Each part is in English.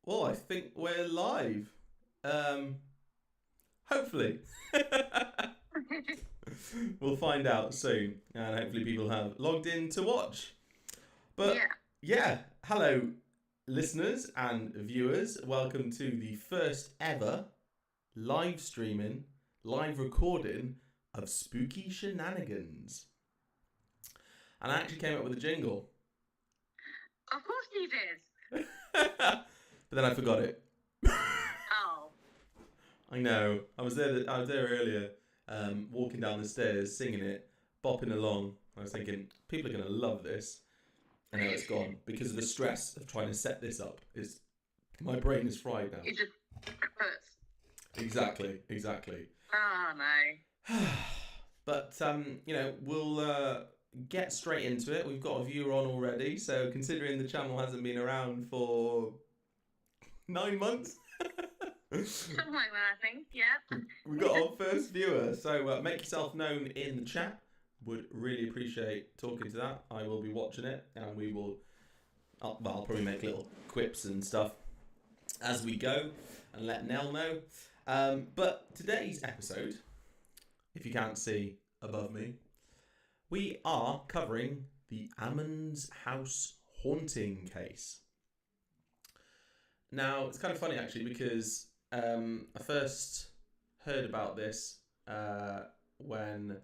Well, I think we're live. Hopefully. We'll find out soon. And hopefully people have logged in to watch. But yeah, hello listeners and viewers. Welcome to the first ever live streaming, live recording of Spooky Shenanigans. And I actually came up with a jingle. Of course you did. But then I forgot it. Oh. I know. I was there earlier, walking down the stairs, singing it, bopping along. I was thinking, people are going to love this. And now it's gone because of the stress of trying to set this up. My brain is fried now. It just hurts. Exactly. Oh no. But we'll get straight into it. We've got a viewer on already, so considering the channel hasn't been around for 9 months. Something like that, I think. Yeah. We've got our first viewer, so make yourself known in the chat. Would really appreciate talking to that. I will be watching it, and we will. I'll probably make little quips and stuff as we go, and let Nell know. But today's episode, if you can't see above me, we are covering the Ammons House Haunting case. Now, it's kind of funny actually because I first heard about this when,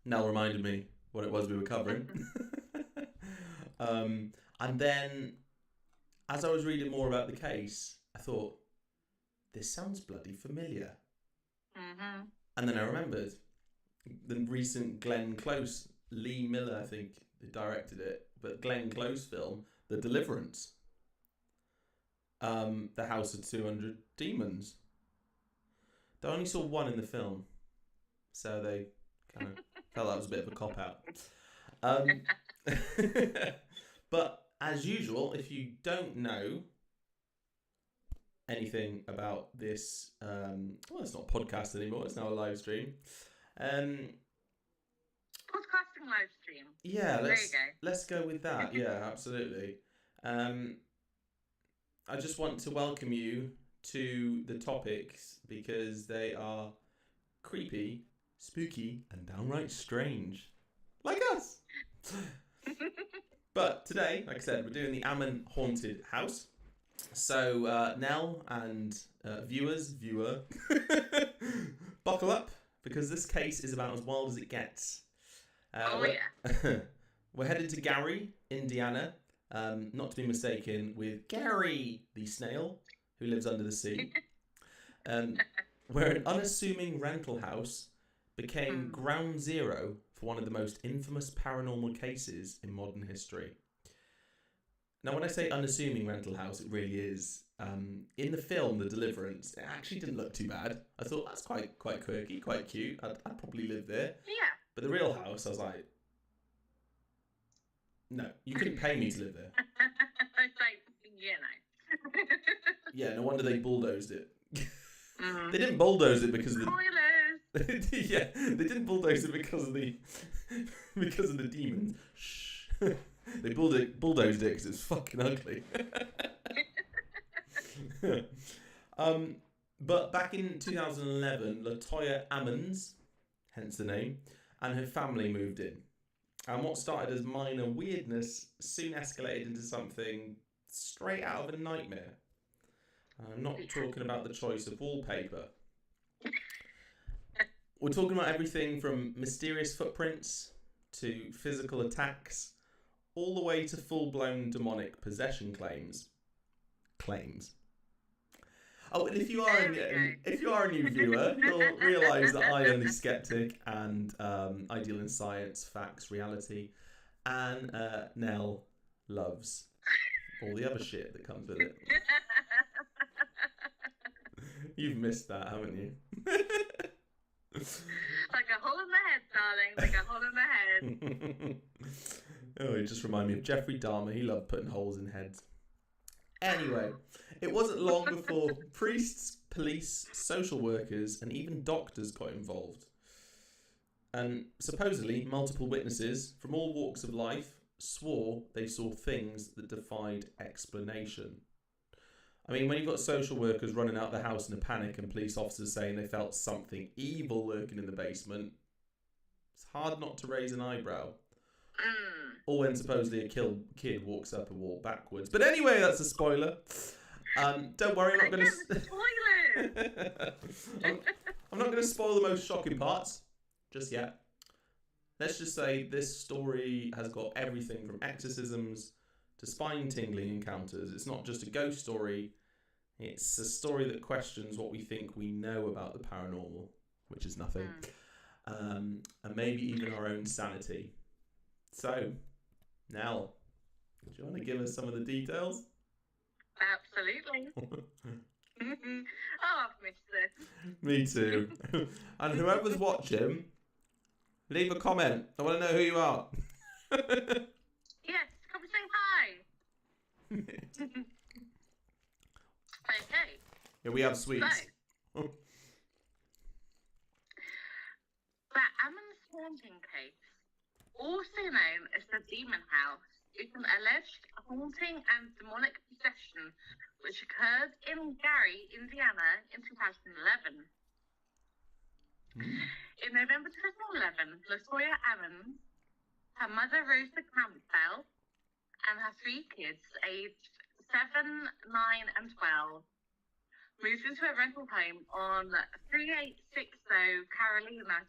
Nell reminded me what it was we were covering. And then, as I was reading more about the case, I thought, this sounds bloody familiar. Mm-hmm. And then I remembered the recent Glenn Close, Lee Miller, I think, directed it, but Glenn Close film, The Deliverance. The House of 200 Demons. They only saw one in the film, so they kind of felt that was a bit of a cop-out. But as usual, if you don't know anything about this, it's not a podcast anymore, it's now a live stream. Podcasting live stream. Yeah, there you go. Let's go with that. Yeah, absolutely. I just want to welcome you to the topics because they are creepy, spooky, and downright strange, like us. But today, like I said, we're doing the Ammon Haunted House. So Nell and viewer, buckle up because this case is about as wild as it gets. We're headed to Gary, Indiana, not to be mistaken with Gary the snail who lives under the sea, where an unassuming rental house became ground zero for one of the most infamous paranormal cases in modern history. Now, when I say unassuming rental house, it really is. In the film, The Deliverance, it actually didn't look too bad. I thought that's quite quirky, quite cute. I'd probably live there. Yeah. But the real house, I was like, no, you couldn't pay me to live there. It's like, no. Yeah, no wonder they bulldozed it. Mm-hmm. They didn't bulldoze it because of the... Spoilers! Yeah, they didn't bulldoze it because of the demons. Shh. They bulldozed it because it's fucking ugly. But back in 2011, LaToya Ammons, hence the name, and her family moved in. And what started as minor weirdness soon escalated into something straight out of a nightmare. I'm not talking about the choice of wallpaper. We're talking about everything from mysterious footprints to physical attacks, all the way to full-blown demonic possession claims. Oh, and if you are a new viewer, you'll realise that I am the skeptic and I deal in science, facts, reality, and Nell loves all the other shit that comes with it. You've missed that, haven't you? Like a hole in the head, darling. Like a hole in the head. Oh, it just reminded me of Jeffrey Dahmer. He loved putting holes in heads. Anyway, it wasn't long before priests, police, social workers, and even doctors got involved. And supposedly, multiple witnesses from all walks of life swore they saw things that defied explanation. I mean, when you've got social workers running out the house in a panic and police officers saying they felt something evil lurking in the basement, it's hard not to raise an eyebrow. Or when supposedly a kid walks up a wall backwards. But anyway, that's a spoiler. Don't worry, I'm not going to... I'm not going to spoil the most shocking parts just yet. Let's just say this story has got everything from exorcisms to spine-tingling encounters. It's not just a ghost story. It's a story that questions what we think we know about the paranormal, which is nothing. And maybe even our own sanity. So, Nell, do you want to give us some of the details? Absolutely. Oh, I've missed this. Me too. And whoever's watching, leave a comment. I want to know who you are. Yes, come say hi. Okay. Yeah, we have sweets. So, the Ammons Haunting case, also known as the Demon House, is an alleged haunting and demonic possession which occurred in Gary, Indiana in 2011. In November 2011, LaToya Ammons, her mother Rosa Campbell, and her 3 kids, aged 7, 9, and 12, moved into a rental home on 3860 Carolina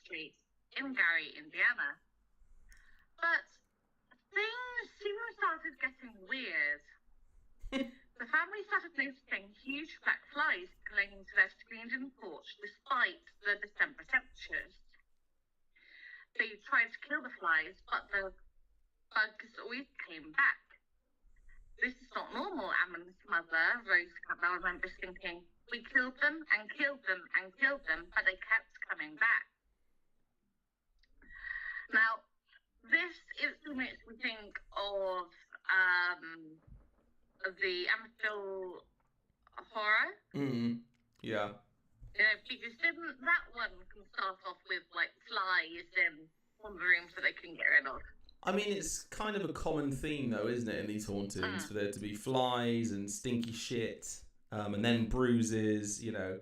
Street in Gary, Indiana. But things soon started getting weird. The family started noticing huge black flies clinging to their screened-in porch despite the December temperatures. They tried to kill the flies, but the bugs always came back. This is not normal, Ammons' mother, Rose Campbell, remembers thinking. We killed them and killed them and killed them, but they kept coming back. Now, this instantly makes me think of the Amityville horror. Yeah. Because didn't that one can start off with like flies in one of the rooms that they couldn't get rid of? I mean, it's kind of a common theme, though, isn't it, in these hauntings, for there to be flies and stinky shit, and then bruises, you know.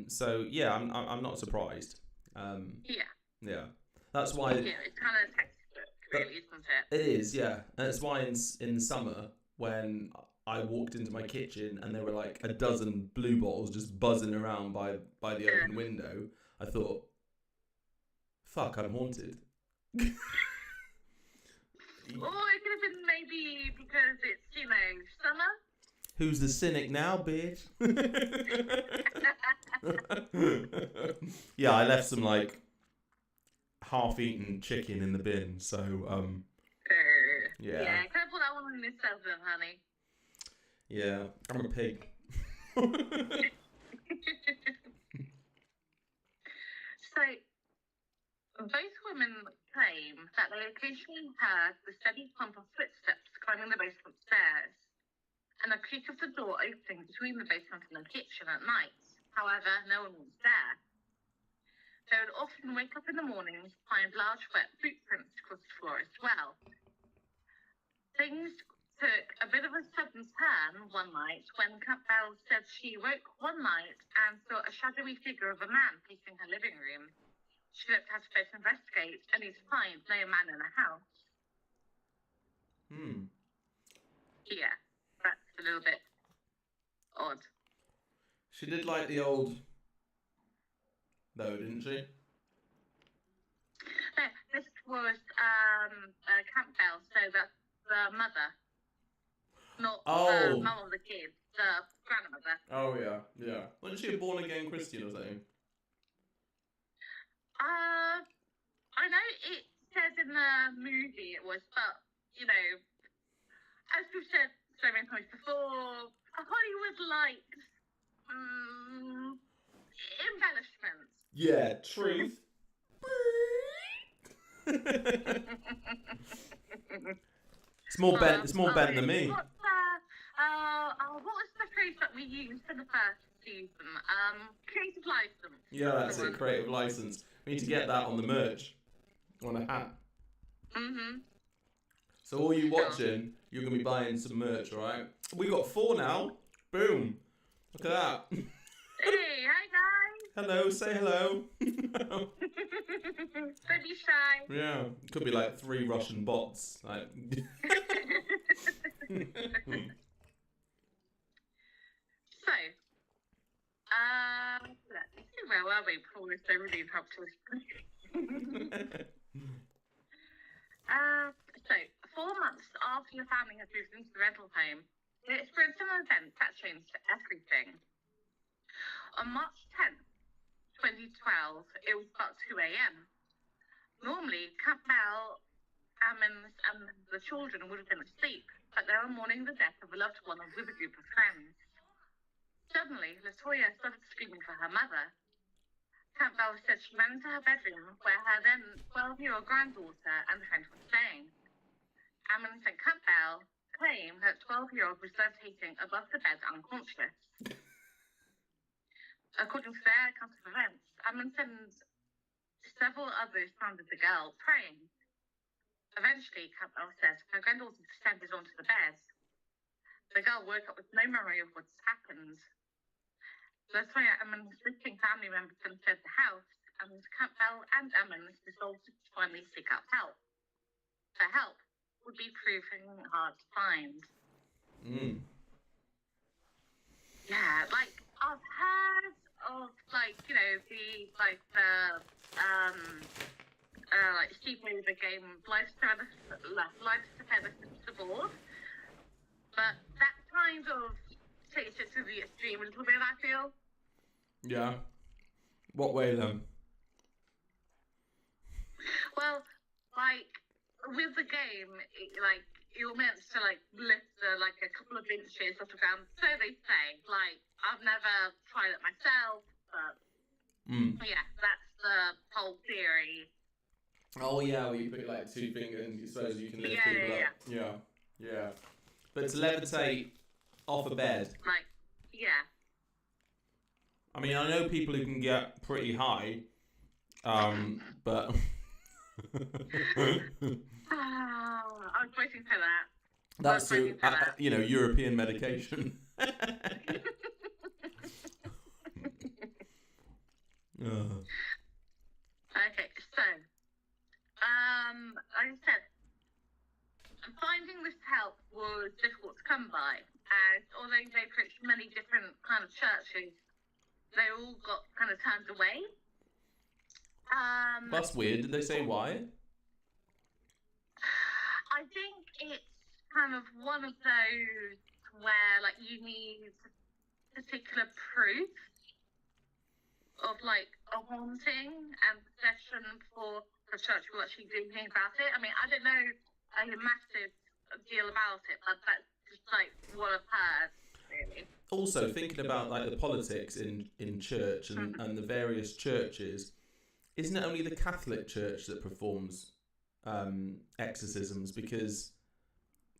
So yeah, I'm not surprised. Yeah. That's why. Yeah, it's kind of textbook, really, isn't it? It is, yeah. That's why in summer when I walked into my kitchen and there were like a dozen blue bottles just buzzing around by the open window, I thought, fuck, I'm haunted. Or it could have been maybe because it's, you know, summer. Who's the cynic now, bitch? Yeah, I left some like half-eaten chicken in the bin, so yeah. Yeah, can I put that one in yourself then, honey? Yeah, I'm a pig. So, both women claim that they occasionally heard the steady thump of footsteps climbing the basement stairs and the creak of the door opening between the basement and the kitchen at night. However, no one was there. They would often wake up in the mornings to find large wet footprints across the floor as well. Things took a bit of a sudden turn one night when Campbell said she woke one night and saw a shadowy figure of a man pacing her living room. She looked at her to both investigate, only to find no man in the house. Yeah, that's a little bit odd. She did like the old, though, didn't she? No, this was Campbell, so that's the mother, not the mum of the kids, the grandmother. Oh yeah. Wasn't she a born-again Christian or something? I know it said in the movie it was, but, you know, as we've said so many times before, Hollywood likes embellishments. Yeah, truth. It's more bent than me. What was the phrase that we used in the first season? Creative license. Yeah, that's it. Creative license. We need to get that on the merch. On a hat. Mm-hmm. So all you watching, you're going to be buying some merch, all right? We got 4 now. Boom. Look at that. Hey, hi guys. Hello, say hello. Don't be shy. Yeah, could be like 3 Russian bots. Like. So, let's see, where were we before this so really interrupted? So, 4 months after the family had moved into the rental home, they experienced an event that changed everything. On March 10th, 2012, it was about 2 a.m. Normally, Campbell, Ammons, and the children would have been asleep, but they were mourning the death of a loved one with a group of friends. Suddenly, Latoya started screaming for her mother. Campbell said she ran into her bedroom where her then 12-year-old granddaughter and a friend were staying. Ammons and Campbell claim that 12-year-old was levitating above the bed unconscious. According to their account of events, Ammons and several others found the girl praying. Eventually, Campbell says her granddaughter descended onto the bed. The girl woke up with no memory of what's happened. Latoya Ammons' visiting family members then fled the house, and Campbell and Ammons resolved to finally seek out help. The help would be proving hard to find. Yeah, like, I've heard of, like, you know, the Steve Weaver game, Life's to the board. But that kind of takes it to the extreme a little bit, I feel. Yeah. What way then? Well, like, with the game, you're meant to, lift a couple of inches off the ground. So they say. Like, I've never tried it myself, but yeah, that's the whole theory. Oh, yeah, where you put, 2 fingers and you suppose you can lift people up. Yeah. But to levitate off a bed. Like, yeah. I mean, I know people who can get pretty high, but... I was waiting for that. That's through, European medication. Okay, so, like I said, finding this help was difficult to come by, as although they approached many different kind of churches, they all got kind of turned away. That's weird. Did they say why? I think it's kind of one of those where, you need particular proof of, a haunting and possession for the church to actually do anything about it. I mean, I don't know a massive deal about it, but that's just, what I've heard, really. Also, thinking about, the politics in church and the various churches, isn't it only the Catholic Church that performs exorcisms? Because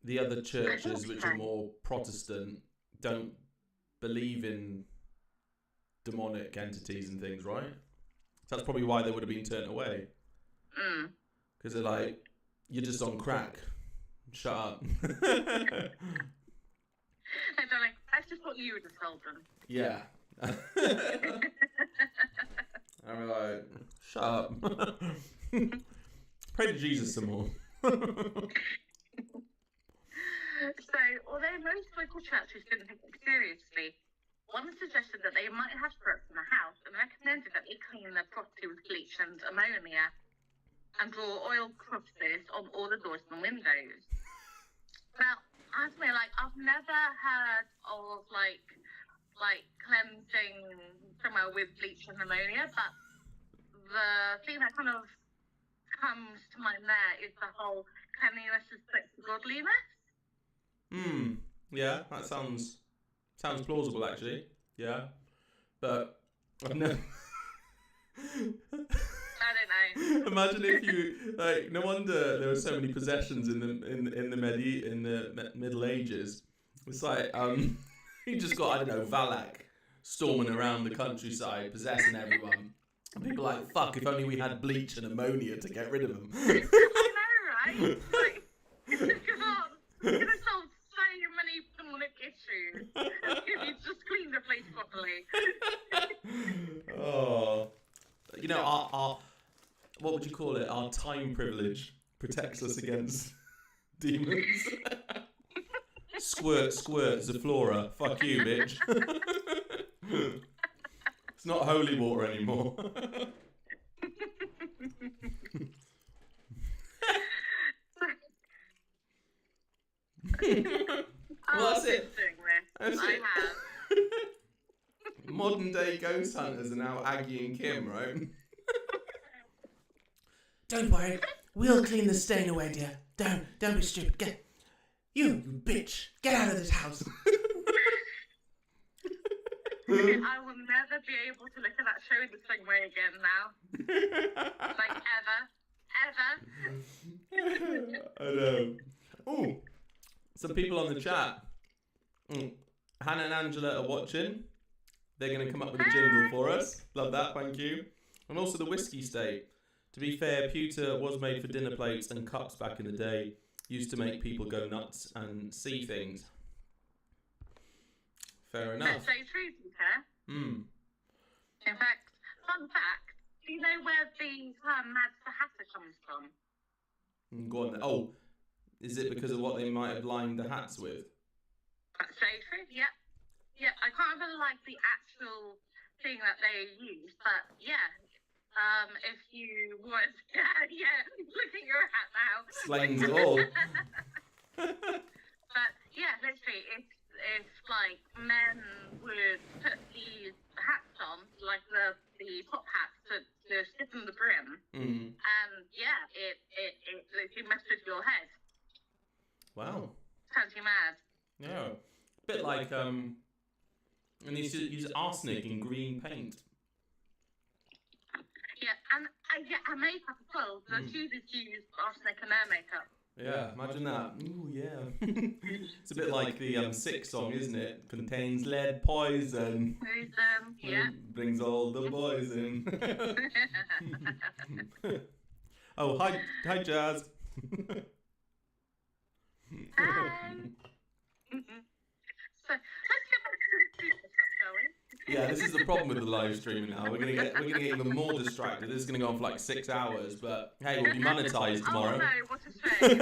the other churches, which are more Protestant, don't believe in demonic entities and things, right? So that's probably why they would have been turned away. Because they're like, you're just on crack. Shut up. Hey, darling, that's just what you would have told them. Yeah. I'm like, shut up. Pray to Jesus some more. So, although most local churches didn't take it seriously, one suggested that they might have spirits in the house and recommended that they clean their property with bleach and ammonia and draw oil crosses on all the doors and windows. Now, I have to admit, I've never heard of, cleansing somewhere with bleach and ammonia, but the thing that kind of comes to mind there is the whole cleanliness is godliness. Yeah, that sounds plausible, actually. Yeah, but I've never... I don't know. Imagine if you no wonder there were so many possessions in the Middle Ages. It's you just got, I don't know, Valak storming around the countryside possessing everyone. And people are like, fuck, if only we had bleach and ammonia to get rid of them. I know, right? Like, it's gonna solve so many demonic issues if you just clean the place properly. Oh, you know, our what would you call it? Our time privilege protects us against demons. Squirt, Zaflora. Fuck you, bitch. It's not holy water anymore. Well, that's it. That's it. Modern day ghost hunters are now Aggie and Kim, right? Don't worry, we'll clean the stain away, dear. Don't be stupid. Get you bitch, get out of this house. I will never be able to look at that show the same way again now. Like ever. I know. Oh, some people on the chat. Hannah and Angela are watching. They're going to come up with a jingle for us. Love that, thank you. And also the Whiskey State. To be fair, pewter was made for dinner plates and cups back in the day. Used to make people go nuts and see things. Fair enough. That's so true, Peter. Hmm. In fact, fun fact, do you know where the term Mads the Hatter comes from? Go on then. Oh, is it because of what they might have lined the hats with? That's so true, yep. Yeah, I can't remember like the actual thing that they used, but yeah. If you want, yeah, look at your hat now. Explains it all. But yeah, literally, if like men would put these hats on, like the top hats to stiffen the brim, and yeah, it literally messed with your head. Wow. Turns you mad. Yeah. A bit like and they used to use arsenic in green paint. Yeah, and makeup as well. The Tudors used arsenic in their makeup. Yeah, imagine that. Ooh, yeah. It's a bit like the Sick song, isn't it? Contains lead poison. Yeah. Brings all the boys in. Oh, hi, Jazz. Hi. So let's get back to the super stuff, shall we? Yeah, this is the problem with the live streaming now. We're gonna get even more distracted. This is gonna go on for like 6 hours, but hey, we'll be monetized tomorrow. Oh no, what a shame.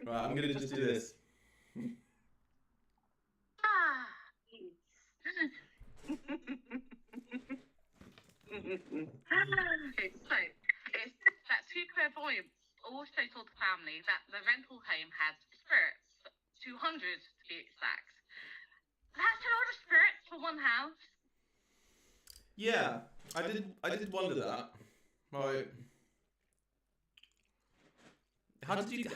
Right, I'm gonna just do this. Okay, so it's that two clairvoyants also told the family that the rental home had spirits, 200 to be exact. That's a lot of spirits for one house. Yeah, I did wonder that. Right. How did you?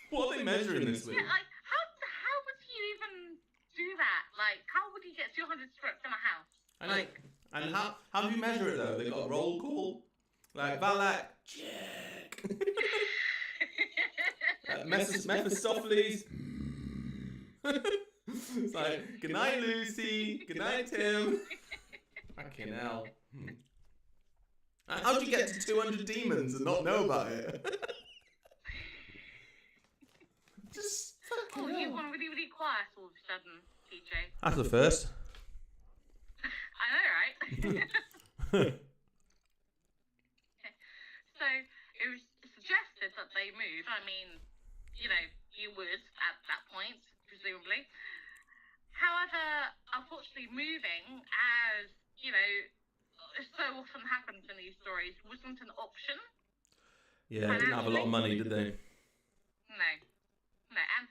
What are they measuring this with? Yeah, like how would you even do that? Like, how would you get 200 spirits in a house? I know. Like, and how do you measure it though? They got a roll call, like Valak, check. Mephistopheles. It's like, good night, Lucy. Good night, Tim. Fucking hell. How'd you get to 200 demons and not know about it? Just fucking hell. You went really, really quiet all of a sudden, TJ. That's the first. I know, right? So it was suggested that they move. I mean, you know, you would at that point, presumably. However, unfortunately, moving, as you know, so often happens in these stories, wasn't an option. Yeah, they didn't have a lot of money, did they? No, and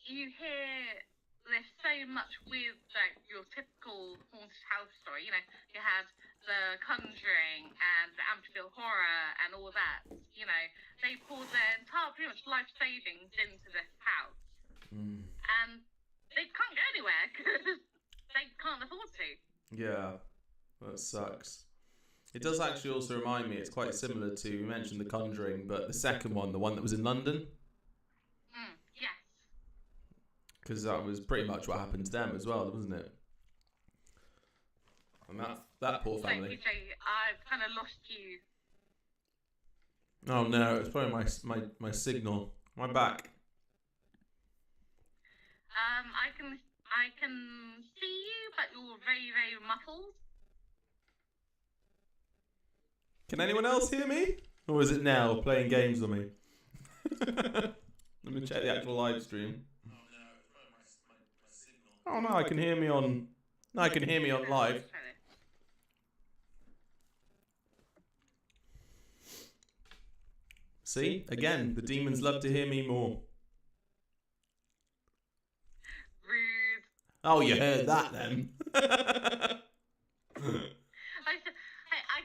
you hear there's so much with like your typical haunted house story. You know, you had The Conjuring and the Amityville Horror and all that. You know, they poured their entire pretty much life savings into this house, and they can't go anywhere because they can't afford to. Yeah, that sucks. It does actually also remind me, it's quite similar to, you mentioned The Conjuring, but the second one, the one that was in London. Yes. Because that was pretty much what happened to them as well, wasn't it? I And that poor So, family. PJ, I've kind of lost you. Oh no, it's probably my signal. My back. I can see you, but you're very, very muffled. Can anyone else hear me? Or is it now playing games on me? Let me check the actual live stream. Oh no, I can hear me on. No, I can hear me on live. See, again, the demons love to hear me more. Rude. Oh, you heard that then? I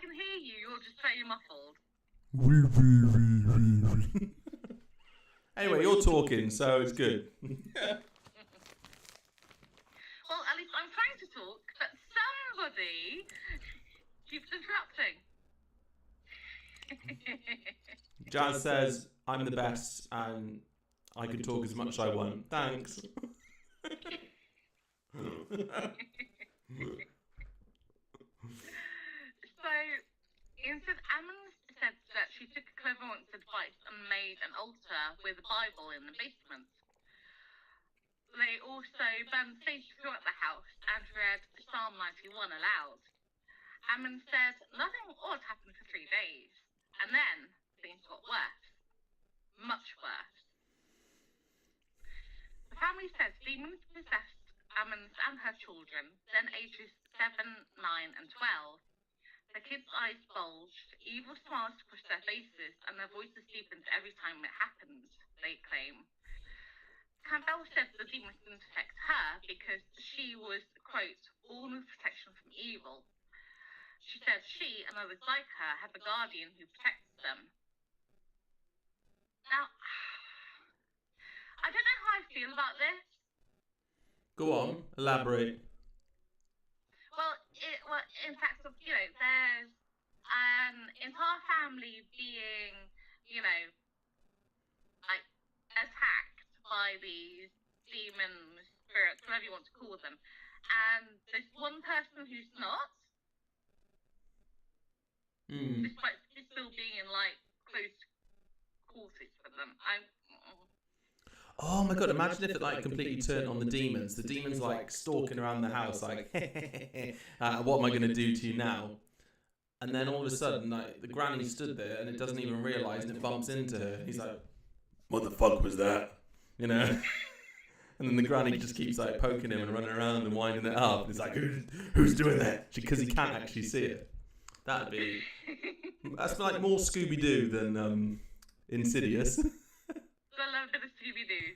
can hear you. You're just very muffled. Anyway, you're talking, so it's good. Well, at least I'm trying to talk, but somebody keeps interrupting. Jazz says, I'm the best and I can talk as much as I want. Thanks. So, instead, Ammons said that she took clairvoyant's advice and made an altar with a Bible in the basement. They also burned sage throughout the house and read Psalm 91 aloud. Ammons said nothing odd happened for 3 days, and then things got worse. Much worse. The family says demons possessed Ammons and her children, then ages 7, 9, and 12. The kids' eyes bulged, evil smiles crossed their faces, and their voices deepened every time it happened, they claim. Campbell said the demons didn't affect her because she was, quote, born with protection from evil. She said she and others like her have a guardian who protects them. Now, I don't know how I feel about this. Go on, elaborate. Well, in fact, there's an entire family being, like, attacked by these demons, spirits, whatever you want to call them, and there's one person who's not, despite still being in, like, close quarters with them. Oh my god, imagine if it like completely turned on the demons. The demons like stalking around the house like, what am I going to do to you now? And then all of a sudden, like, the granny stood there and it doesn't even realise and it bumps into her. He's like, what the fuck was that? You know? And then the granny just keeps like poking him and running around and winding it up. And he's like, who's doing that? Because he can't actually see it. That's like more Scooby-Doo than Insidious. I love a bit of Scooby-Doo.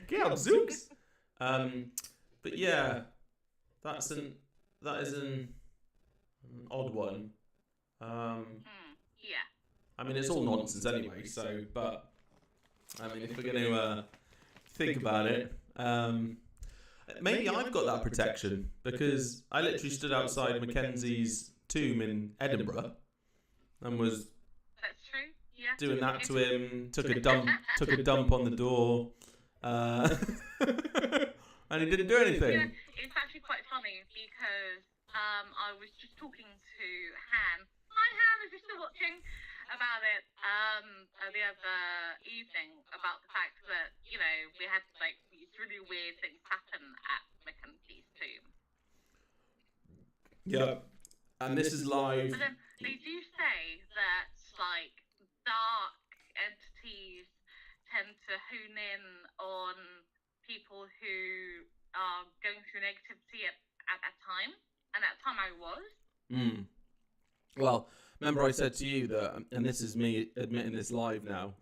Get out, Zooks. But yeah, that is an odd one. Yeah. I mean, it's all nonsense anyway. So, but I mean, if we're going to think about it, maybe I've got that protection because I literally stood outside Mackenzie's tomb in Edinburgh and was. That's true. Yeah. Doing that to him, took a dump on the door, and he didn't do anything. Yeah, it's actually quite funny because I was just talking to Han. Hi Han, if you're still watching, about it the other evening about the fact that we had like these really weird things happen at Mackenzie's tomb. Yeah, and this is live. But then they do say that like dark entities tend to hone in on people who are going through negativity at that time, and at that time I was. Well, remember I said to you that, and this is me admitting this live now,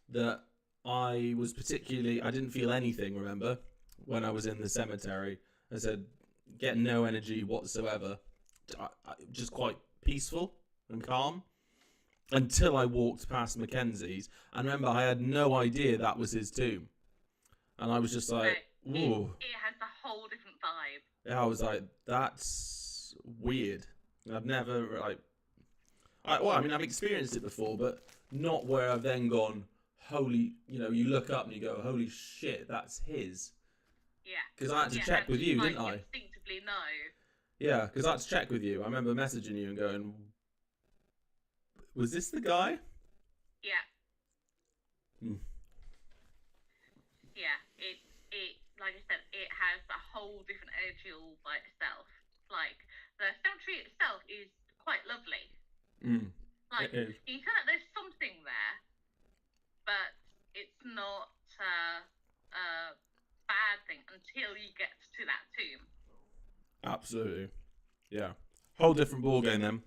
that I didn't feel anything, remember, when I was in the cemetery. I said, get no energy whatsoever. Just quite peaceful and calm. Until I walked past Mackenzie's, and remember, I had no idea that was his tomb, and I was just like, "Ooh!" It has a whole different vibe. Yeah, I was like, "That's weird." I've never I've experienced it before, but not where I've then gone, "Holy!" You look up and you go, "Holy shit, that's his." Yeah. Because I had to check with you, like didn't I? Instinctively. definitively no. Yeah, because I had to check with you. I remember messaging you and going, was this the guy? Yeah. Hmm. Yeah, it like I said, it has a whole different energy all by itself. Like, the cemetery itself is quite lovely. Like, It is. you can tell there's something there, but it's not a bad thing until you get to that tomb. Absolutely. Yeah. Whole different ballgame then.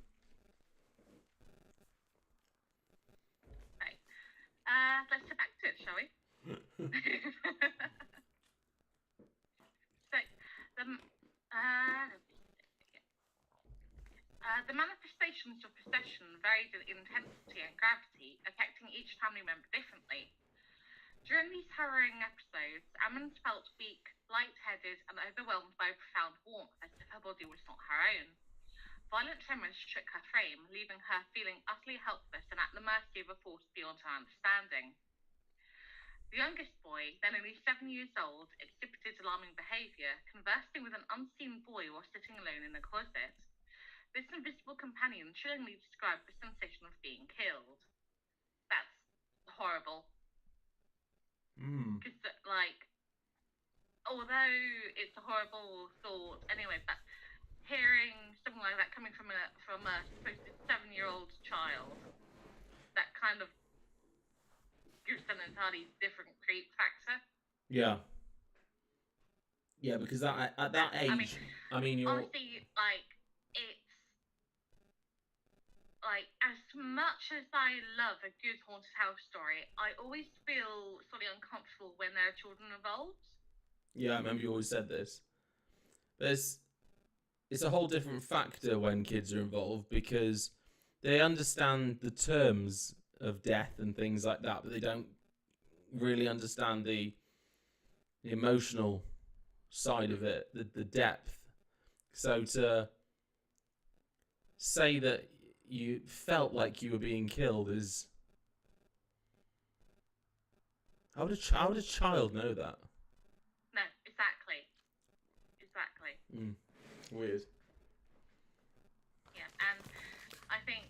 Okay. Let's get back to it, shall we? So, the manifestations of possession varied in intensity and gravity, affecting each family member differently. During these harrowing episodes, Ammons felt weak, lightheaded, and overwhelmed by a profound warmth, as if her body was not her own. Violent tremors shook her frame, leaving her feeling utterly helpless and at the mercy of a force beyond her understanding. The youngest boy, then only 7 years old, exhibited alarming behaviour, conversing with an unseen boy while sitting alone in the closet. This invisible companion chillingly described the sensation of being killed. That's horrible. Because, although it's a horrible thought anyway, but hearing something like that coming from a supposed 7-year-old child, that kind of gives an entirely different creep factor. Yeah. Yeah, because at that age, I mean you're... Honestly, it's... as much as I love a good haunted house story, I always feel slightly uncomfortable when there are children involved. Yeah, I remember you always said this. It's a whole different factor when kids are involved because they understand the terms of death and things like that, but they don't really understand the emotional side of it, the depth. So to say that you felt like you were being killed is... How would a child know that? No, exactly. Weird. Yeah, and I think,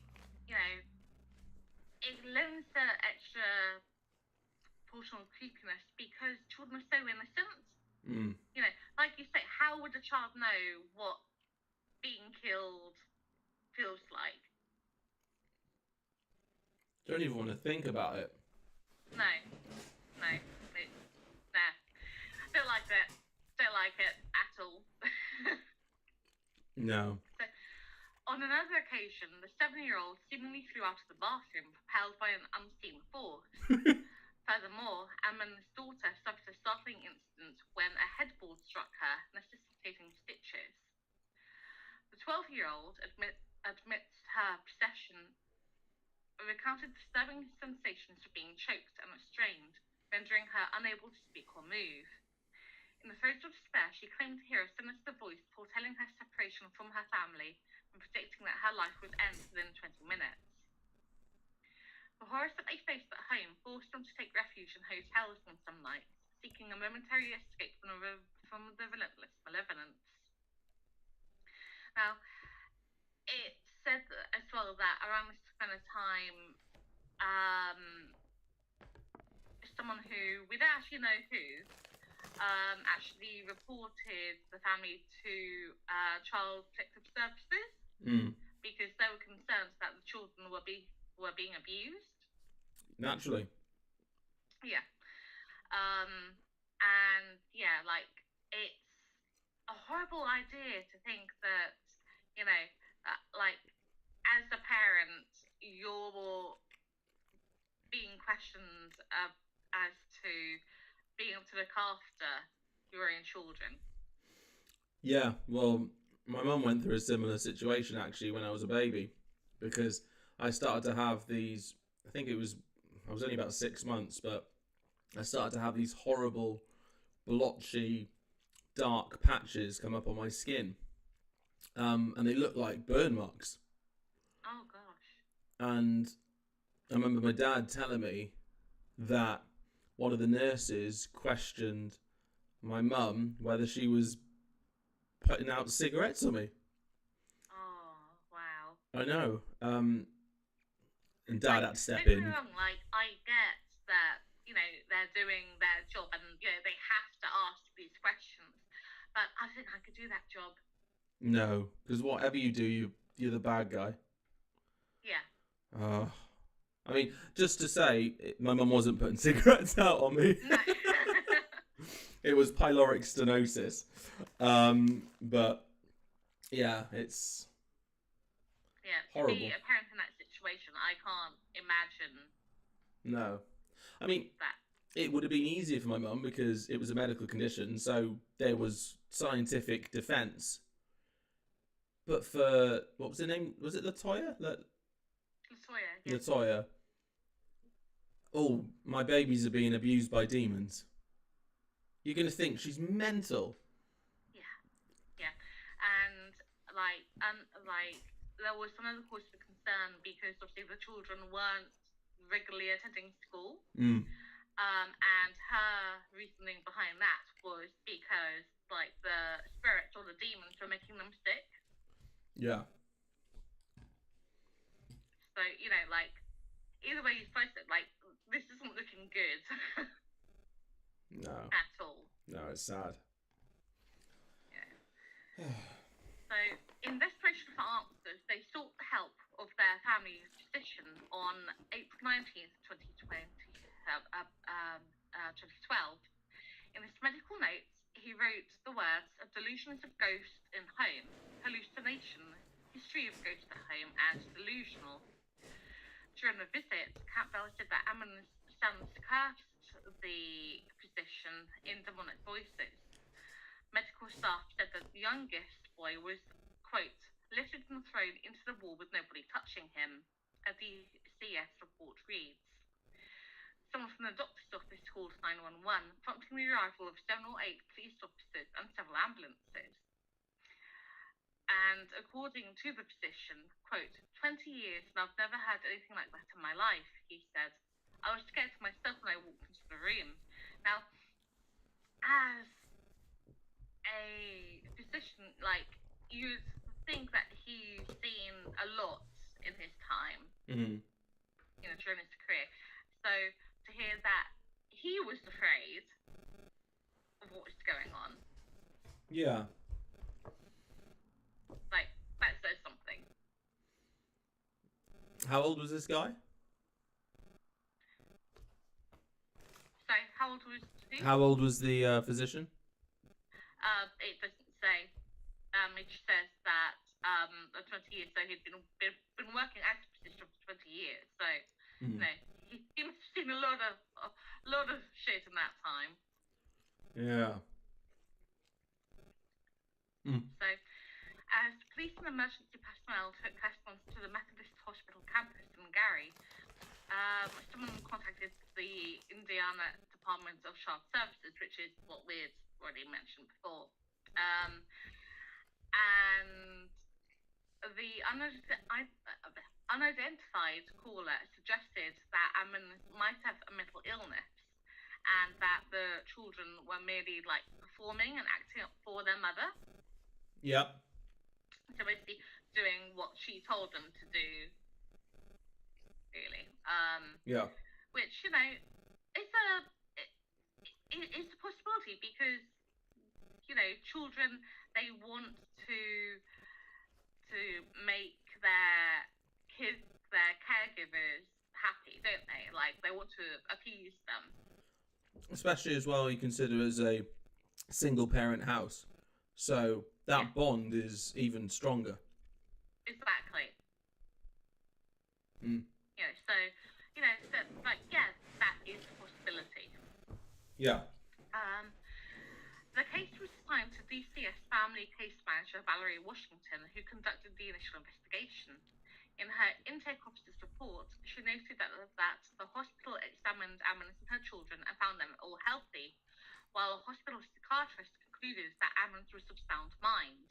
it lends the extra portion of creepiness because children are so innocent. Like you say, how would a child know what being killed feels like? Don't even want to think about it. No. Don't like it at all. No. So, on another occasion, the 7-year-old seemingly flew out of the bathroom, propelled by an unseen force. Furthermore, Ammons' daughter suffered a startling incident when a headboard struck her, necessitating stitches. The 12-year-old admits her possession, recounted disturbing sensations of being choked and restrained, rendering her unable to speak or move. In the throes of despair, she claimed to hear a sinister voice foretelling her separation from her family and predicting that her life would end within 20 minutes. The horrors that they faced at home forced them to take refuge in hotels on some nights, seeking a momentary escape from the relentless malevolence. Now, it's said as well that around this kind of time, someone who, we don't actually know who, actually reported the family to Child Protective Services because they were concerned that the children were being abused. Naturally. Yeah. And yeah, it's a horrible idea to think that, as a parent, you're being questioned as to being able to look after your own children. Yeah, well, my mum went through a similar situation actually when I was a baby because I started to have these, I was only about 6 months, but I started to have these horrible, blotchy, dark patches come up on my skin. And they looked like burn marks. Oh, gosh. And I remember my dad telling me that one of the nurses questioned my mum whether she was putting out cigarettes on me. Oh, wow. I know. And Dad had to step Don't get in. me wrong, like, I get that, they're doing their job and, they have to ask these questions. But I think I could do that job. No, because whatever you do, you're the bad guy. Yeah. I mean, just to say, my mum wasn't putting cigarettes out on me. No. It was pyloric stenosis. But yeah, it's horrible. To be a parent in that situation, I can't imagine. No. I mean, that. It would have been easier for my mum because it was a medical condition, so there was scientific defence. But for, what was her name? Was it Latoya? Latoya, yeah. Latoya. Oh, my babies are being abused by demons. You're going to think she's mental. Yeah. And, there was another cause for concern because, obviously, the children weren't regularly attending school. Mm. And her reasoning behind that was because, the spirits or the demons were making them sick. Yeah. So, either way you slice it, this isn't looking good. No. At all. No, it's sad. Yeah. So, in desperation for answers, they sought the help of their family's physician on April 19th, 2012. In his medical notes, he wrote the words of delusions of ghosts in home, hallucination, history of ghosts at home, and delusional. During the visit, Campbell said that Ammons' sons cursed the physician in demonic voices. Medical staff said that the youngest boy was, quote, lifted and thrown into the wall with nobody touching him, a DCS report reads. Someone from the doctor's office called 911, prompting the arrival of 7 or 8 police officers and several ambulances. And according to the physician, quote, 20 years and I've never had anything like that in my life, he said. I was scared for myself when I walked into the room. Now, as a physician, you'd think that he's seen a lot in his time, during his career. So to hear that he was afraid of what was going on. Yeah. That says something. How old was this guy? So, how old was he? How old was the physician? It doesn't say. It just says that 20 years. So he'd been working as a physician for 20 years. So he must have seen a lot of shit in that time. Yeah. So, as police and emergency personnel took customers to the Methodist Hospital campus in Gary, someone contacted the Indiana Department of Child Services, which is what we'd already mentioned before. And the unidentified caller suggested that Ammons might have a mental illness and that the children were merely performing and acting up for their mother. Yep. So basically doing what she told them to do, really. Yeah. Which, it's a possibility because, children, they want to make their kids, their caregivers happy, don't they? They want to appease them. Especially as well, you consider it as a single parent house. So that bond is even stronger. Exactly. Mm. That is a possibility. Yeah. The case was assigned to DCS family case manager Valerie Washington, who conducted the initial investigation. In her intake officer's report, she noted that the hospital examined Ammons and her children and found them all healthy, while a hospital psychiatrist concluded that Ammons was of sound mind.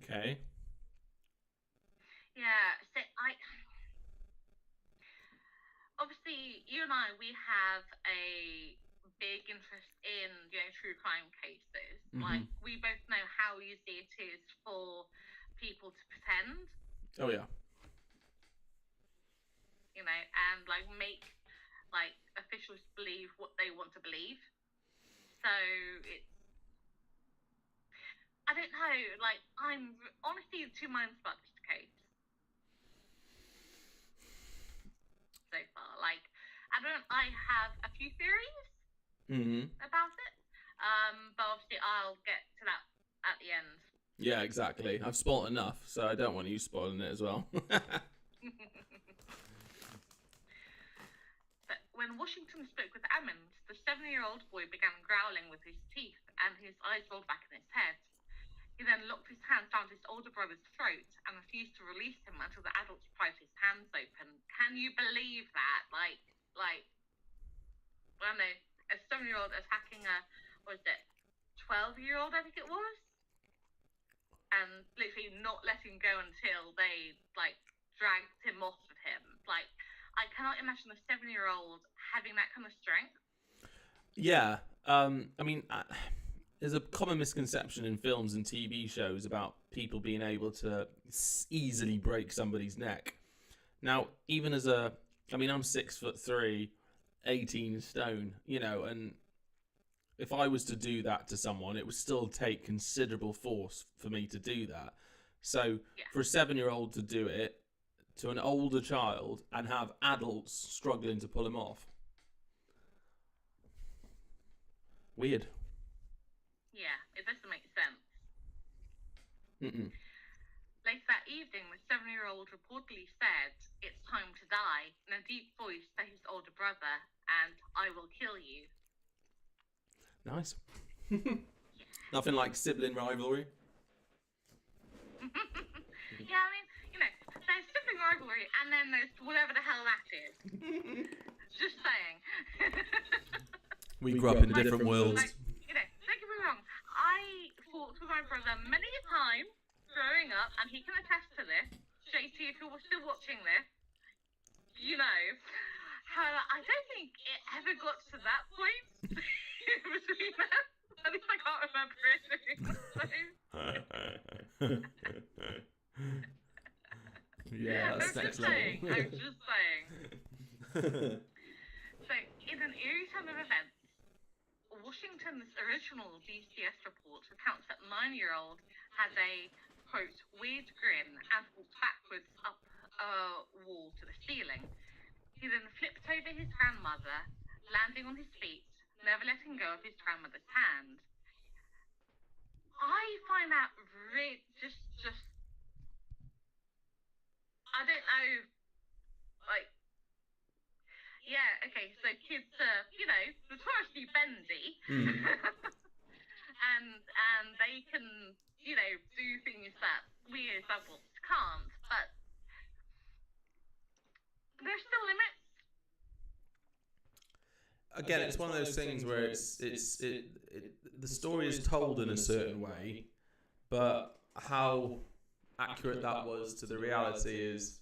Okay. Yeah, so obviously obviously, you and I, we have a big interest in, true crime cases. Like, we both know how easy it is for people to pretend. Oh, yeah. And, make, officials believe what they want to believe. So, I don't know, I'm honestly in two minds about this case. So far. I have a few theories about it. But obviously I'll get to that at the end. Yeah, exactly. I've spoiled enough, so I don't want you spoiling it as well. But when Washington spoke with Ammons, the 7-year-old boy began growling with his teeth and his eyes rolled back in his head. He then locked his hands down his older brother's throat and refused to release him until the adults pried his hands open. Can you believe that? I don't know, a 7-year-old attacking a, 12-year-old, I think it was? And literally not letting go until they, dragged him off of him. I cannot imagine a 7-year-old having that kind of strength. Yeah. There's a common misconception in films and TV shows about people being able to easily break somebody's neck. Now, even as I'm 6'3", 18 stone, and if I was to do that to someone, it would still take considerable force for me to do that. So for a 7-year-old to do it to an older child and have adults struggling to pull him off. Weird. Yeah, it doesn't make sense. Mm-mm. Later that evening, the 7-year-old reportedly said, "It's time to die," in a deep voice to his older brother, and "I will kill you." Nice. Nothing like sibling rivalry. Yeah, there's sibling rivalry, and then there's whatever the hell that is. Just saying. We grew up in different worlds. Don't get me wrong. I fought with my brother many a time growing up, and he can attest to this. JT, if you're still watching this, however, I don't think it ever got to that point between us. At least I can't remember it doing so. Yeah, that's next level. I'm just saying. So, in an eerie turn of events, Washington's original DCS report recounts that 9-year-old had a, quote, weird grin and walked backwards up a wall to the ceiling. He then flipped over his grandmother, landing on his feet, never letting go of his grandmother's hand. I find that just I don't know, yeah, okay, so kids are, notoriously bendy, and they can, do things that we as adults can't, but there's still limits. Again, it's one of those things where the story is told in a certain way, but how accurate that was to the reality is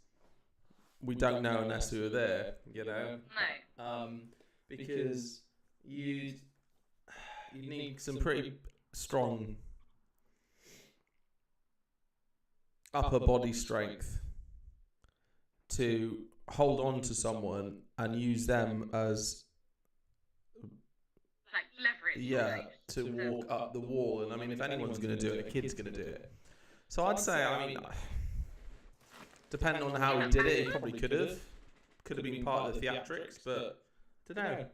we don't know unless we were there, No. Because you need some pretty strong upper body strength to hold on to someone and use them as leverage. To walk up the wall. And if anyone's going to do it, a kid's going to do it. So I'd say, depending on how he did it, he probably could have been part of the theatrics, but I don't know.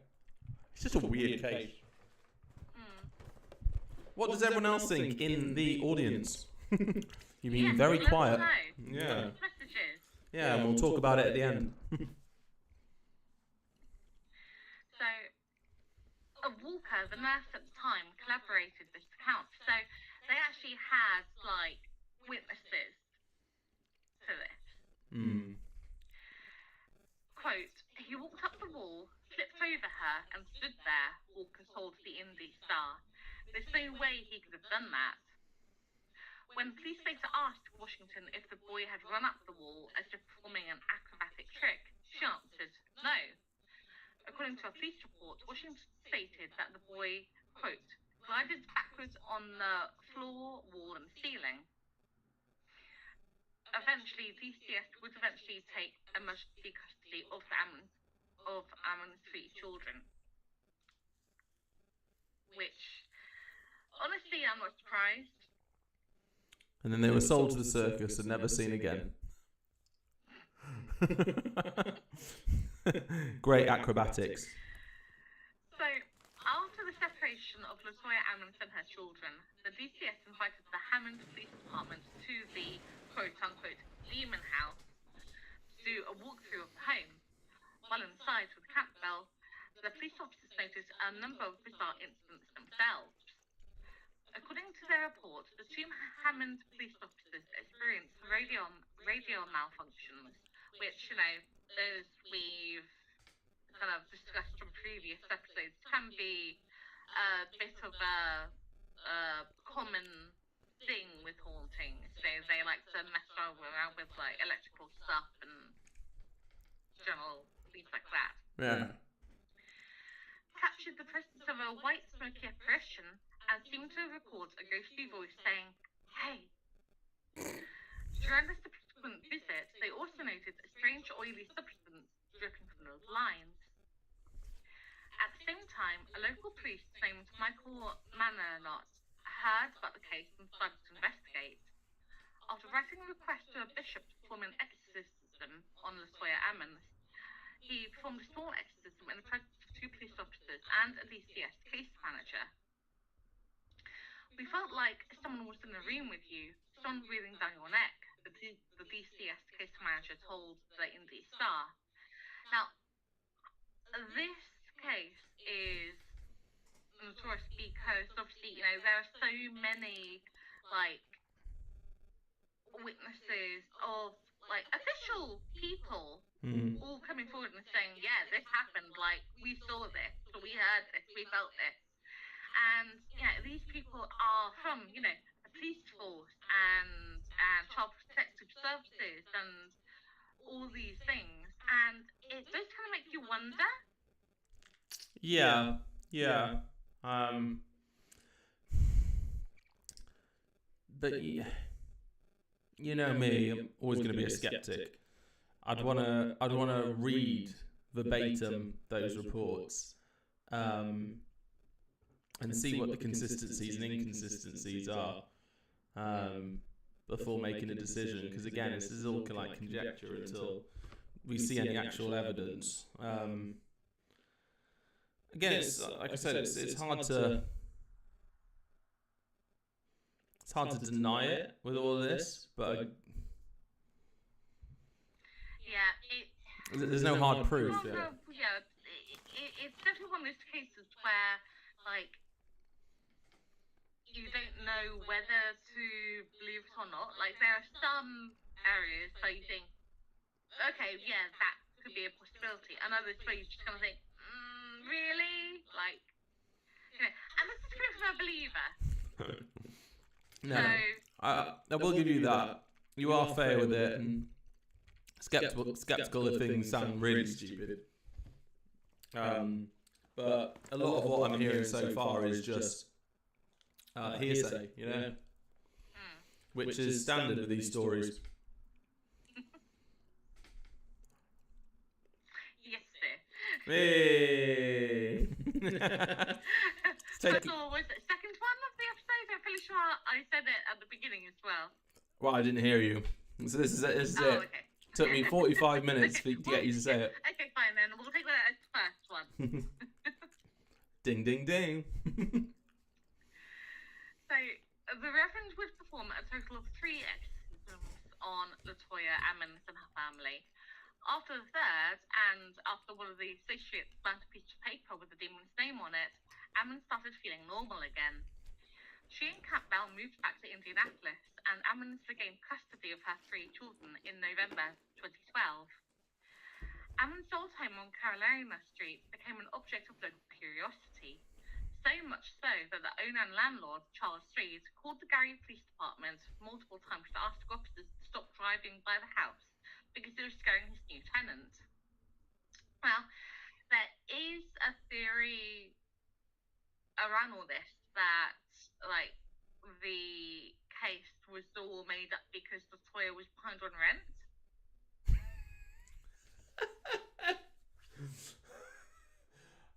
It's just a weird case. What does everyone else think in the audience? You've been very quiet. Yeah. Messages. Yeah, and we'll talk about it at the end. So, Walker, the nurse at the time, collaborated this account. So they actually had witnesses to this. Quote, "He walked up the wall, flipped over her, and stood there," Walker told the Indy Star. "There's no way he could have done that." When police later asked Washington if the boy had run up the wall as if performing an acrobatic trick, she answered, "No, police report, Washington stated that the boy, quote, glided backwards on the floor, wall, and ceiling. Eventually, DCS would eventually take emergency custody of Ammons' 3 children. Which, honestly, I'm not surprised. And then they were sold to the circus and never seen again. Great acrobatics. So, after the separation of LaToya Ammons and her children, the DCS invited the Hammond Police Department to the quote-unquote demon house to do a walkthrough of the home. While inside with Campbell, the police officers noticed a number of bizarre incidents themselves. According to their report, the 2 Hammond police officers experienced radio malfunctions, which, as we've kind of discussed from previous episodes, can be a bit of a common thing with hauntings. They like to mess around with like electrical stuff and general things like that. Yeah. Captured the presence of a white smoky apparition and seemed to record a ghostly voice saying, "Hey." During the subsequent visit, they also noted a strange oily substance dripping from those lines. At the same time, a local priest named Michael Manernot heard about the case and started to investigate. After writing a request to a bishop to perform an exorcism on LaToya Ammons, he performed a small exorcism in the presence of 2 police officers and a DCS case manager. "We felt like someone was in the room with you, someone breathing down your neck," the DCS case manager told the Indy Star. Now, this case is notorious because obviously, there are so many, witnesses of, official people all coming forward and saying, yeah, this happened, we saw this, or we heard this, we felt this. And, these people are from, a police force and child protective services and all these things. And it does kind of make you wonder. Yeah. But you know me, I'm always going to be a skeptic. I'd wanna read verbatim those reports, and see what the consistencies and inconsistencies are, before making a decision. Because again, this is all kind of like conjecture until we see any actual evidence. Again, it's like I said, it's hard to deny it with all of this, but there's no hard proof. It's definitely one of those cases where, you don't know whether to believe it or not. There are some areas where you think, okay, yeah, that could be a possibility, and others where you just kind of think, really? I'm a skeptical believer. No, I will give you that. You are fair with it, and skeptical if things sound really stupid. But a lot of what I'm hearing so far is just hearsay, which is standard with these stories. Yes, sir. Hey. So was it second one of the episode? I'm pretty sure I said it at the beginning as well. Well, I didn't hear you. So this is it. Okay. Took me 45 minutes to get you to say it. Okay, fine then. We'll take that as the first one. Ding, ding, ding. So, the Reverend would perform a total of 3 exorcisms on LaToya Ammons and her family. After the third, and after one of the associates burnt a piece of paper with the demon's name on it, Ammons started feeling normal again. She and Campbell moved back to Indianapolis, and Ammons regained custody of her 3 children in November 2012. Ammons' old home on Carolina Street became an object of local curiosity, so much so that the owner and landlord, Charles Reed, called the Gary Police Department multiple times to ask officers to stop driving by the house because it was scaring his new tenant. Well, there is a theory around all this that, like, the case was all made up because Latoya was behind on rent.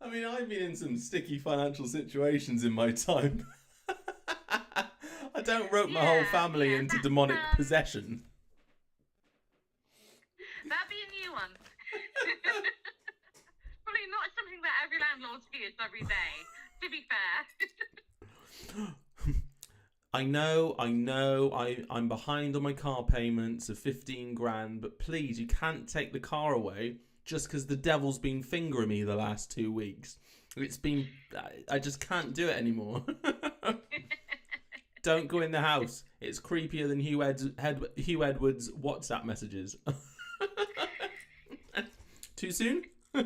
I mean, I've been in some sticky financial situations in my time. I don't rope my whole family into demonic possession. That'd be a new one. Probably not something that every landlord hears every day, to be fair. I know, I'm behind on my car payments of 15 grand, but please, you can't take the car away just because the devil's been fingering me the last 2 weeks. I just can't do it anymore. Don't go in the house. It's creepier than Hugh Edwards' WhatsApp messages. Too soon? So,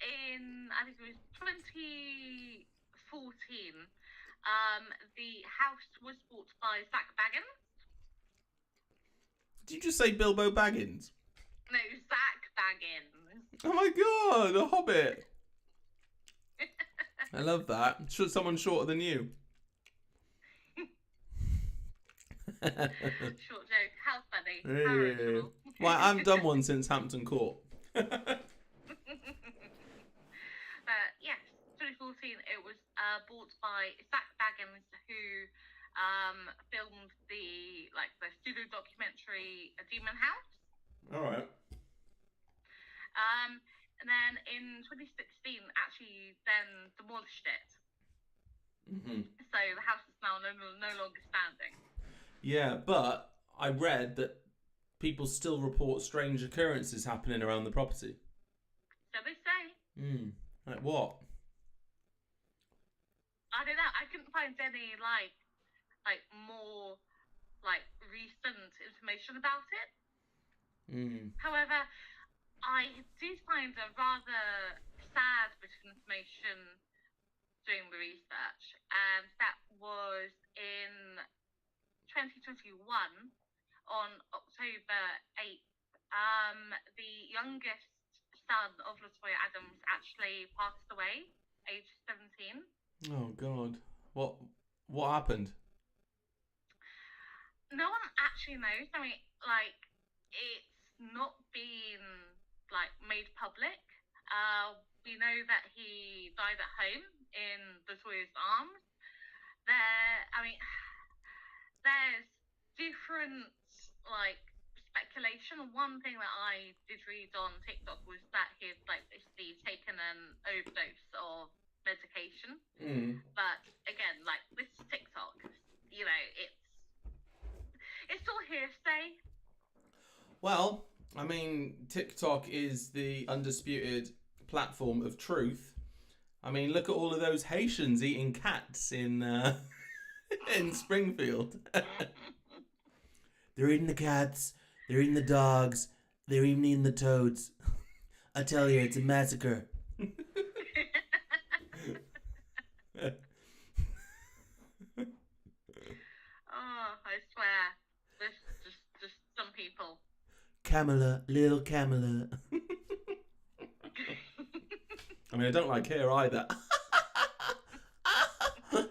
in, I think it was 2014, the house was bought by Zach Baggins. Did you just say Bilbo Baggins? No, Zach Baggins. Oh my god, a hobbit. I love that. Someone shorter than you. Short joke. How funny. Yeah. How original. Well, I haven't done one since Hampton Court. Yes, 2014, it was bought by Zach Baggins, who filmed the pseudo documentary A Demon House. All right. And then in 2016, actually, then demolished it. Mm-hmm. So the house is now no longer standing. Yeah, but I read that people still report strange occurrences happening around the property. So they say. Like what? I don't know. I couldn't find any more recent information about it. However, I did find a rather sad bit of information doing the research, and that was in 2021 on October 8th. The youngest son of Latoya Adams actually passed away, aged 17. Oh God! What happened? No one actually knows. I mean, it's not been made public. We know that he died at home in Latoya's arms. There's different speculation. One thing that I did read on TikTok was that he had basically taken an overdose of medication. But again, this is TikTok. It's all hearsay. Well, I mean, TikTok is the undisputed platform of truth. I mean, look at all of those Haitians eating cats in in Springfield. They're eating the cats. They're eating the dogs. They're even eating the toads. I tell you, it's a massacre. Oh, I swear. There's just some people. Camilla, little Camilla. I mean, I don't like her either.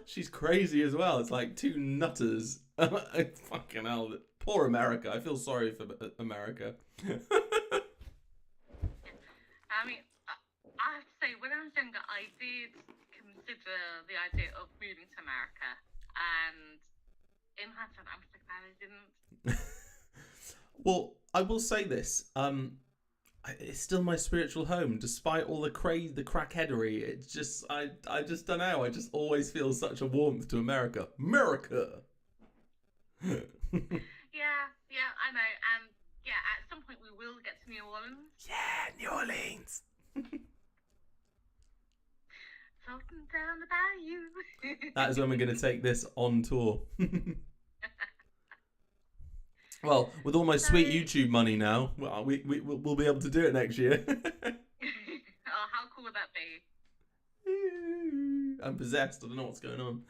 She's crazy as well. It's like two nutters. Fucking hell. Poor America. I feel sorry for America. I mean, I have to say, when I was younger, I did consider the idea of moving to America. And in hindsight, I'm so glad I didn't. Well, I will say this. It's still my spiritual home, despite all the crackheadery. It's just, I just don't know. I just always feel such a warmth to America. America! Yeah, I know. And yeah, at some point we will get to New Orleans. Yeah, New Orleans! Floating down the bayou. That is when we're going to take this on tour. Well, with all my sweet YouTube money now, well, we'll be able to do it next year. Oh, how cool would that be? I'm possessed. I don't know what's going on.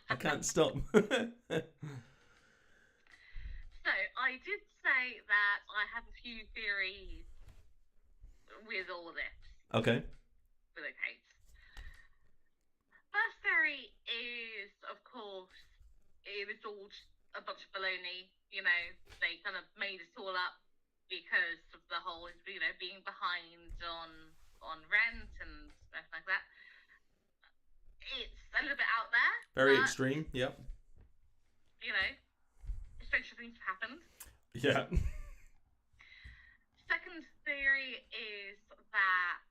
I can't stop. So I did say that I have a few theories with all of this. Okay. With the case. First theory is, of course, it was all just a bunch of baloney. They kind of made it all up because of the whole, being behind on rent and stuff like that. It's a little bit out there. Very extreme, yep. Stranger things have happened. Yeah. Second theory is that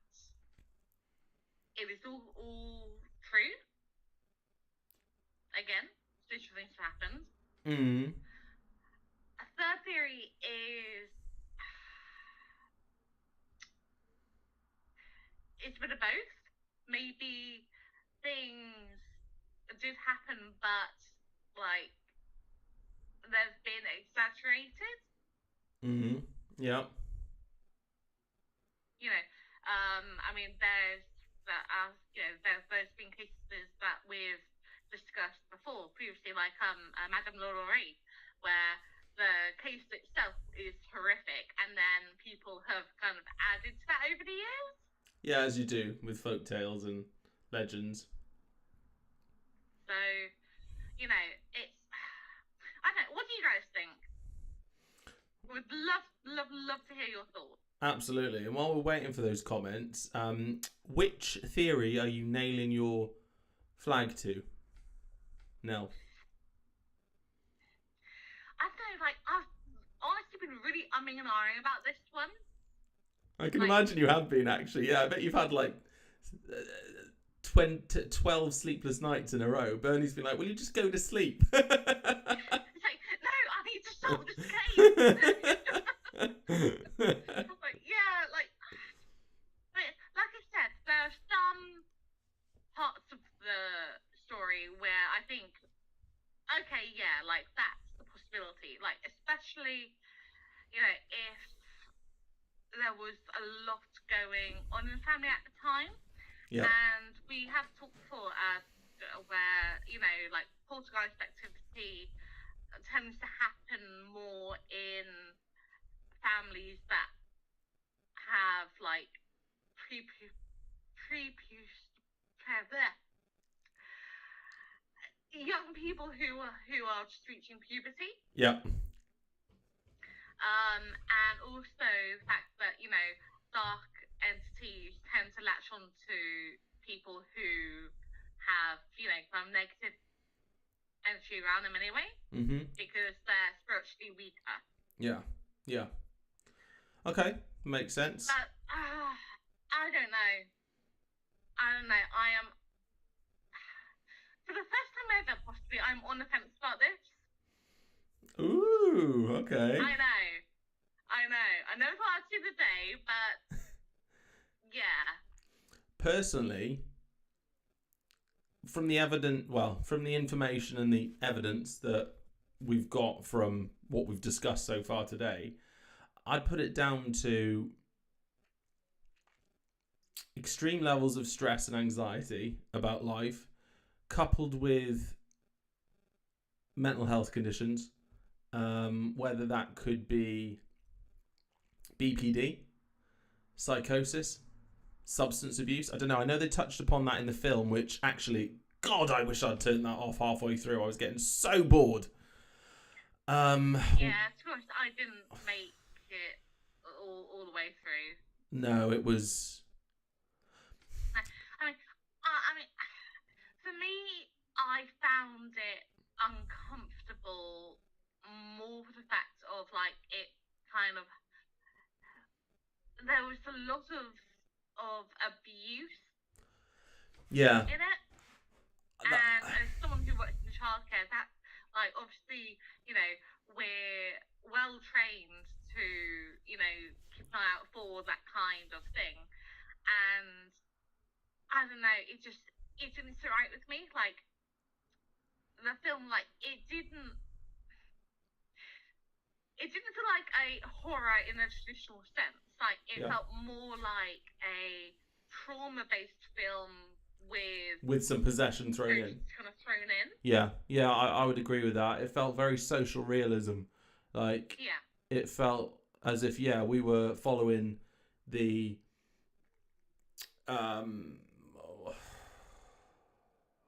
it was all true. Again, stranger things have happened. Mm. A third theory is it's a bit of both. Maybe things did happen, but they've been exaggerated. Mm-hmm. Yeah. There's been cases that we've discussed before previously, like Madame Laurie, where the case itself is horrific, and then people have kind of added to that over the years. Yeah, as you do with folk tales and legends. So, it's... I don't know, what do you guys think? Would love to hear your thoughts. Absolutely. And while we're waiting for those comments, which theory are you nailing your flag to? Nell. I don't know, I've honestly been really umming and ahhing about this one. I can imagine you have been, actually. Yeah, I bet you've had 12 sleepless nights in a row. Bernie's been like, will you just go to sleep? It's like, no, I need to solve this case. Like I said, there are some parts of the story where I think, okay, yeah, that's the possibility. Especially, if there was a lot going on in the family at the time. Yeah. And we have talked before where, poltergeist activity tends to happen more in families that have young people who are just reaching puberty. Yeah. And also the fact that dark entities tend to latch on to people who have kind of negative energy around them anyway. Mm-hmm. Because they're spiritually weaker. Yeah. Okay, makes sense. But I don't know. I am, for the first time ever, possibly, I'm on the fence about this. Ooh, okay. I know. I never thought I'd see the day, but yeah. Personally, from the information and the evidence that we've got from what we've discussed so far today, I'd put it down to extreme levels of stress and anxiety about life, coupled with mental health conditions, whether that could be BPD, psychosis, substance abuse. I don't know. I know they touched upon that in the film, which actually, God, I wish I'd turned that off halfway through. I was getting so bored. Yeah, to be honest, I didn't make it all the way through. No, it was... I mean, for me, I found it uncomfortable more for the fact of, it kind of... There was a lot of abuse in it. And as someone who works in childcare, that, obviously, we're well trained to, keep an eye out for that kind of thing. And I don't know, it didn't sit right with me. The film, it didn't feel like a horror in a traditional sense. It felt more like a trauma-based film with some possession thrown in. Kind of thrown in. Yeah, I would agree with that. It felt very social realism Like, Yeah. it felt as if, we were following the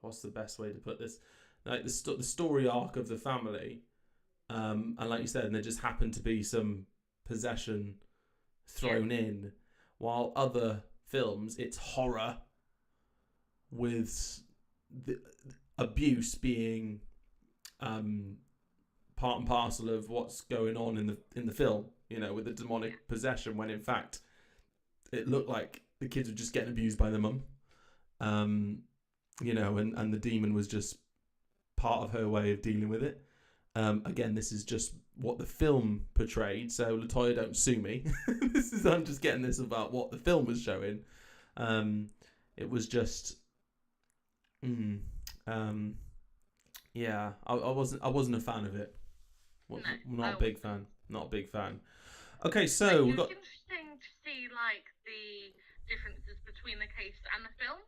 what's the best way to put this? Like the story arc of the family, and like you said, and there just happened to be some possession thrown in, while other films, it's horror with the abuse being part and parcel of what's going on in the film, with the demonic possession, when in fact it looked like the kids were just getting abused by their mum, and the demon was just part of her way of dealing with it. Again, this is just what the film portrayed, so LaToya, don't sue me. I'm just getting this about what the film was showing. It was just, I wasn't a fan of it. Not a big fan. Not a big fan. Okay, so we've got. It's interesting to see like the differences between the case and the film,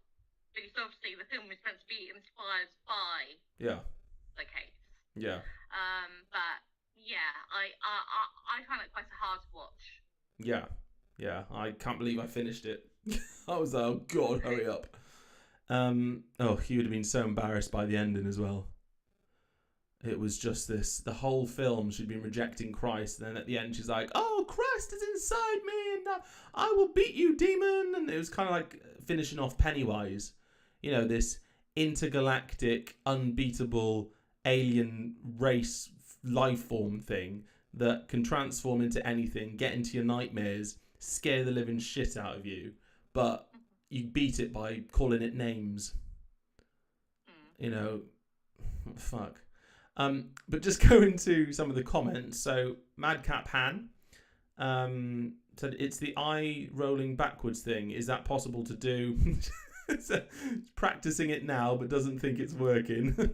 because obviously the film was meant to be inspired by the case. Yeah. But yeah, I find it quite hard to watch. Yeah. I can't believe I finished it. I was like, oh God, hurry up. He would have been so embarrassed by the ending as well. It was just this, the whole film, she'd been rejecting Christ, and then at the end she's like, oh, Christ is inside me, and I will beat you, demon. And it was kind of like finishing off Pennywise. This intergalactic, unbeatable alien race life form thing that can transform into anything, get into your nightmares, scare the living shit out of you, but you beat it by calling it names. Fuck. But just go into some of the comments. So Madcap Han said it's the eye rolling backwards thing. Is that possible to do? So, practicing it now, but doesn't think it's working.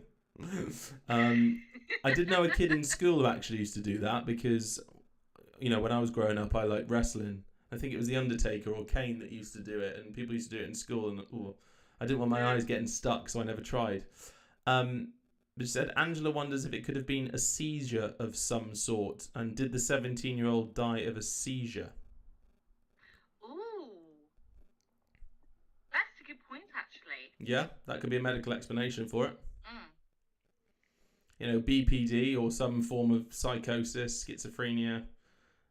I did know a kid in school who actually used to do that, because when I was growing up, I liked wrestling. I think it was The Undertaker or Kane that used to do it, and people used to do it in school, and I didn't want my eyes getting stuck, so I never tried. But she said Angela wonders if it could have been a seizure of some sort, and did the 17-year-old die of a seizure? Ooh, that's a good point, actually. Yeah, that could be a medical explanation for it. BPD or some form of psychosis, schizophrenia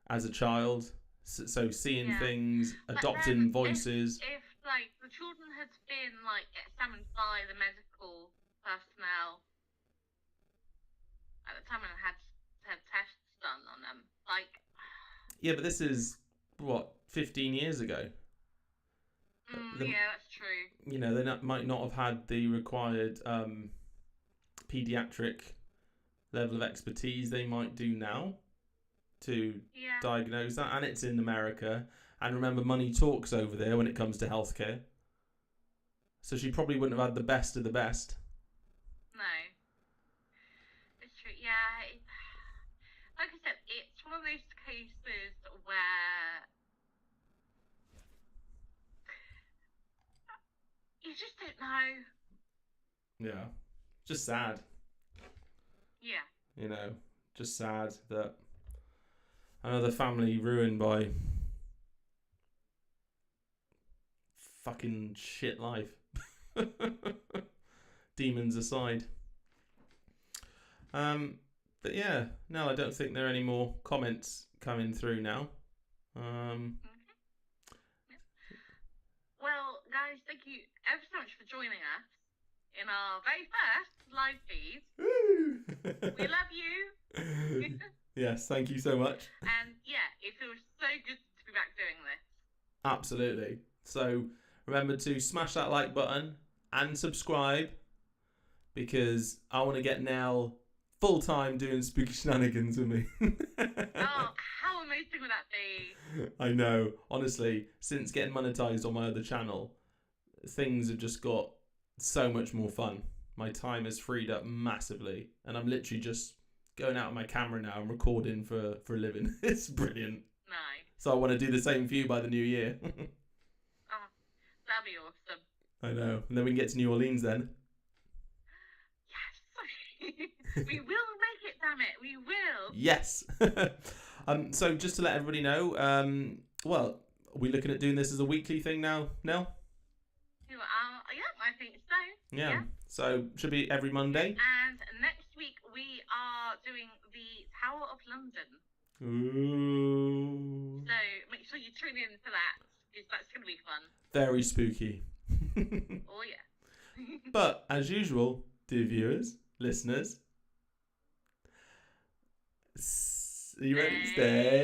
as a child. So seeing things, adopting voices. If like the children had been like examined by the medical personnel at the time and had tests done on them, like. Yeah, but this is 15 years ago. Yeah, that's true. They might not have had the required pediatric level of expertise they might do now to diagnose that, and it's in America, and remember, money talks over there when it comes to healthcare, so she probably wouldn't have had the best of the best. No, it's true. Yeah, like I said, it's one of those cases where you just don't know. Yeah, just sad. Yeah. Just sad that another family ruined by fucking shit life. Demons aside. But yeah, no, I don't think there are any more comments coming through now. Well, guys, thank you ever so much for joining us in our very first live feed. We love you. Yes, thank you so much. And yeah, it feels so good to be back doing this. Absolutely. So remember to smash that like button and subscribe, because I want to get Nell full-time doing Spooky Shenanigans with me. Oh, how amazing would that be? I know. Honestly, since getting monetized on my other channel, things have just got so much more fun. My time is freed up massively, and I'm literally just going out with my camera now and recording for a living. It's brilliant. Nice. So I want to do the same for you by the new year. Oh, that'd be awesome. I know. And then we can get to New Orleans then. Yes. We will make it, damn it. We will. Yes. So just to let everybody know, well, are we looking at doing this as a weekly thing now, Nell? Yeah, I think so. Yeah. So should be every Monday. And next week we are doing the Tower of London. Ooh. So make sure you tune in for that, because that's going to be fun. Very spooky. Oh, yeah. But as usual, dear viewers, listeners, are you ready to stay?